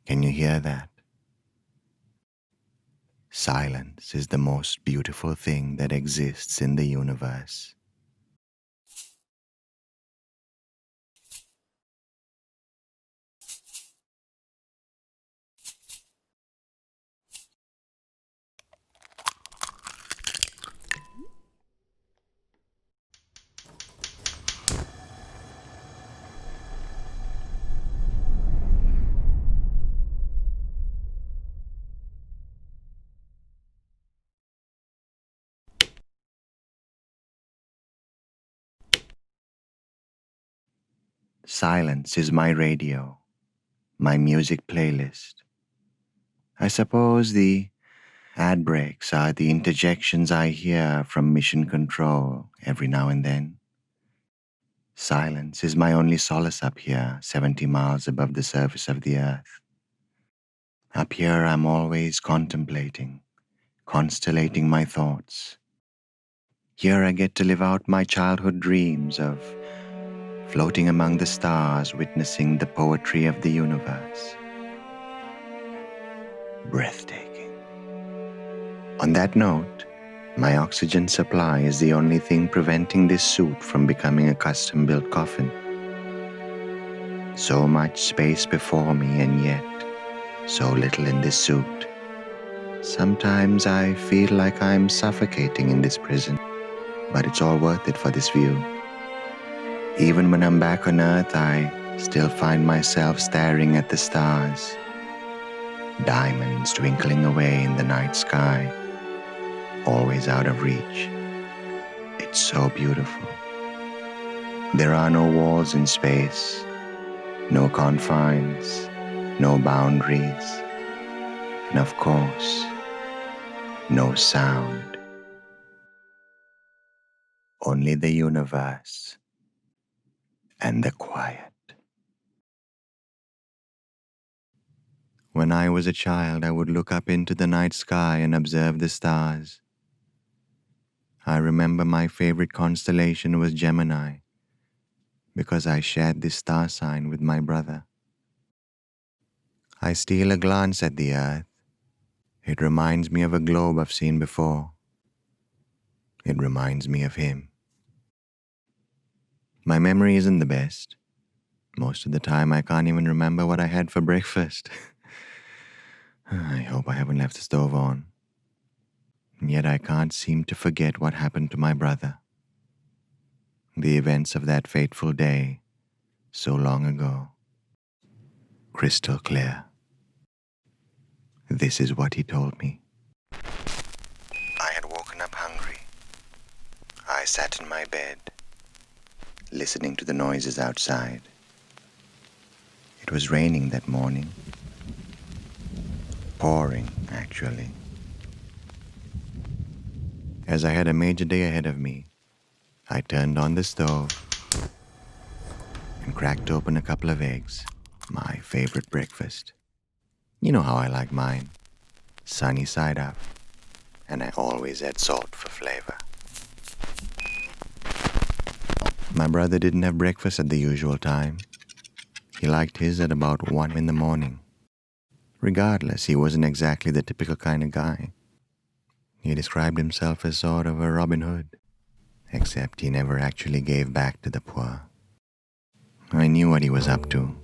Can you hear that? Silence is the most beautiful thing that exists in the universe. Silence is my radio, my music playlist. I suppose the ad breaks are the interjections I hear from mission control every now and then. Silence is my only solace up here, 70 miles above the surface of the earth. Up here I'm always contemplating, constellating my thoughts. Here I get to live out my childhood dreams of floating among the stars, witnessing the poetry of the universe. Breathtaking. On that note, my oxygen supply is the only thing preventing this suit from becoming a custom-built coffin. So much space before me and yet so little in this suit. Sometimes I feel like I'm suffocating in this prison, but it's all worth it for this view. Even when I'm back on Earth, I still find myself staring at the stars. Diamonds twinkling away in the night sky, always out of reach. It's so beautiful. There are no walls in space, no confines, no boundaries, and of course, no sound. Only the universe and the quiet. When I was a child, I would look up into the night sky and observe the stars. I remember my favorite constellation was Gemini, because I shared this star sign with my brother. I steal a glance at the earth. It reminds me of a globe I've seen before. It reminds me of him. My memory isn't the best. Most of the time I can't even remember what I had for breakfast. I hope I haven't left the stove on. Yet I can't seem to forget what happened to my brother. The events of that fateful day, so long ago. Crystal clear. This is what he told me. I had woken up hungry. I sat in my bed, listening to the noises outside. It was raining that morning. Pouring, actually. As I had a major day ahead of me, I turned on the stove and cracked open a couple of eggs, my favorite breakfast. You know how I like mine, sunny side up, and I always add salt for flavor. My brother didn't have breakfast at the usual time. He liked his at about 1 in the morning. Regardless, he wasn't exactly the typical kind of guy. He described himself as sort of a Robin Hood, except he never actually gave back to the poor. I knew what he was up to.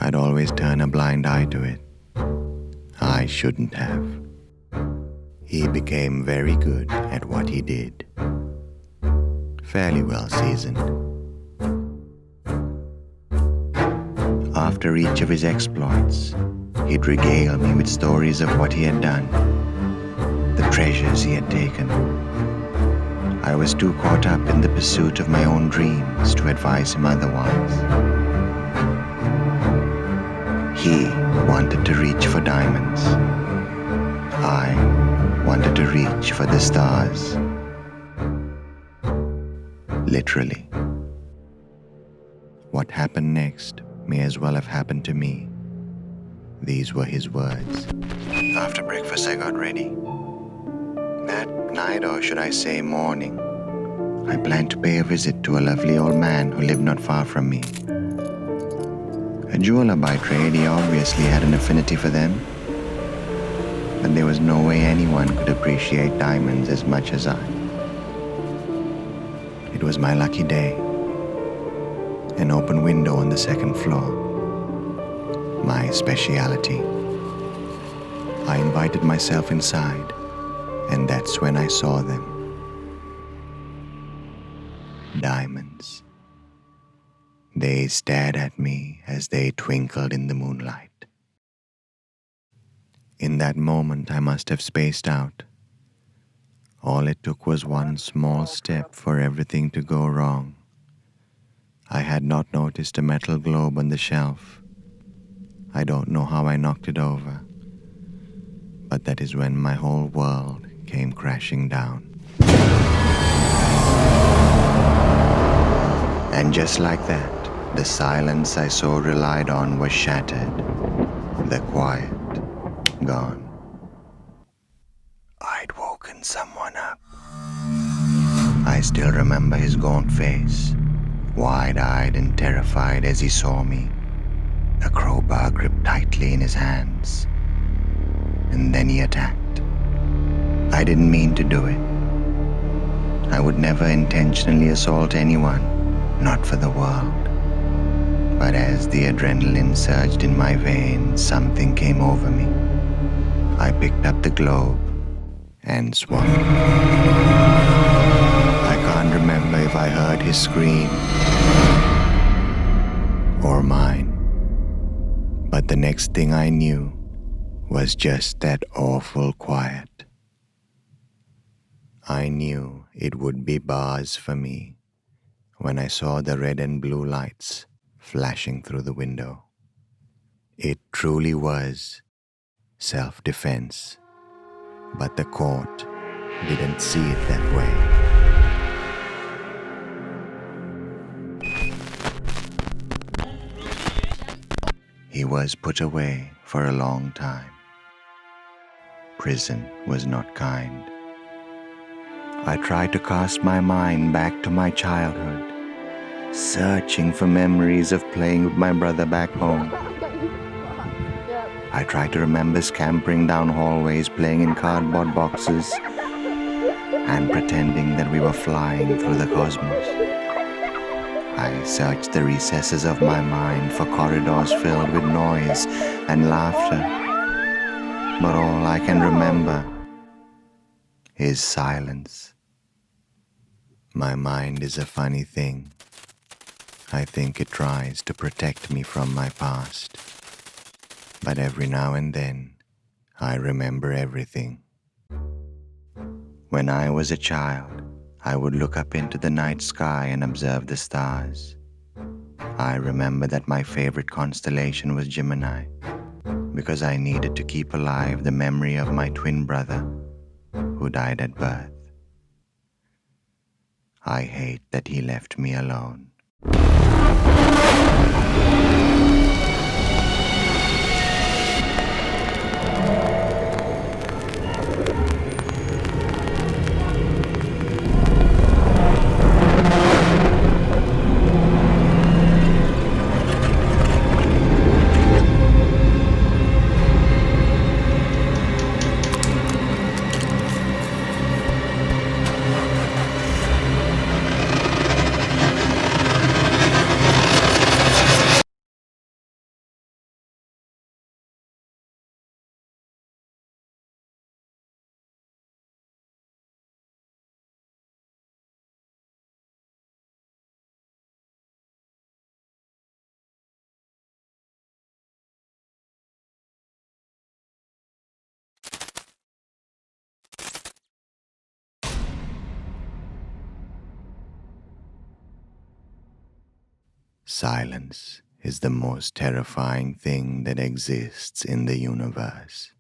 I'd always turn a blind eye to it. I shouldn't have. He became very good at what he did. Fairly well seasoned. After each of his exploits, he'd regale me with stories of what he had done, the treasures he had taken. I was too caught up in the pursuit of my own dreams to advise him otherwise. He wanted to reach for diamonds. I wanted to reach for the stars. Literally. What happened next may as well have happened to me. These were his words. After breakfast, I got ready. That night, or should I say morning, I planned to pay a visit to a lovely old man who lived not far from me. A jeweler by trade, he obviously had an affinity for them, but there was no way anyone could appreciate diamonds as much as I. It was my lucky day. An open window on the second floor. My speciality. I invited myself inside, and that's when I saw them. Diamonds. They stared at me as they twinkled in the moonlight. In that moment, I must have spaced out. All it took was one small step for everything to go wrong. I had not noticed a metal globe on the shelf. I don't know how I knocked it over, but that is when my whole world came crashing down. And just like that, the silence I so relied on was shattered. The quiet, gone. I'd woken someone up. I still remember his gaunt face, wide-eyed and terrified as he saw me, a crowbar gripped tightly in his hands. And then he attacked. I didn't mean to do it. I would never intentionally assault anyone, not for the world. But as the adrenaline surged in my veins, something came over me. I picked up the globe and swung. I can't remember if I heard his scream or mine, but the next thing I knew was just that awful quiet. I knew it would be bars for me when I saw the red and blue lights flashing through the window. It truly was self-defense, but the court didn't see it that way. He was put away for a long time. Prison was not kind. I tried to cast my mind back to my childhood, searching for memories of playing with my brother back home. I tried to remember scampering down hallways, playing in cardboard boxes, and pretending that we were flying through the cosmos. I searched the recesses of my mind for corridors filled with noise and laughter, but all I can remember is silence. My mind is a funny thing. I think it tries to protect me from my past. But every now and then, I remember everything. When I was a child, I would look up into the night sky and observe the stars. I remember that my favorite constellation was Gemini, because I needed to keep alive the memory of my twin brother, who died at birth. I hate that he left me alone. Silence is the most terrifying thing that exists in the universe.